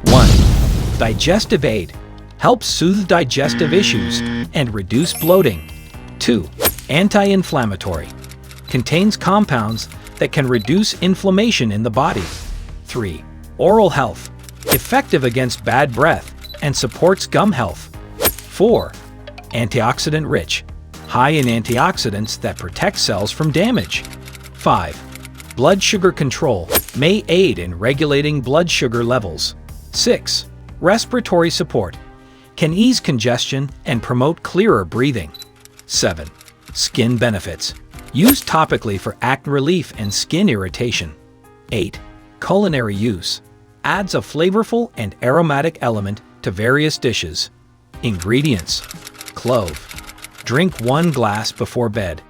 1. Digestive aid. Helps soothe digestive issues and reduce bloating. 2. Anti-inflammatory. Contains compounds that can reduce inflammation in the body. 3. Oral health. Effective against bad breath and supports gum health. 4. Antioxidant-rich. High in antioxidants that protect cells from damage. 5. Blood sugar control. May aid in regulating blood sugar levels. 6. Respiratory support. Can ease congestion and promote clearer breathing. 7. Skin benefits. Used topically for acne relief and skin irritation. 8. Culinary use. Adds a flavorful and aromatic element to various dishes. Ingredients: clove. Drink 1 glass before bed.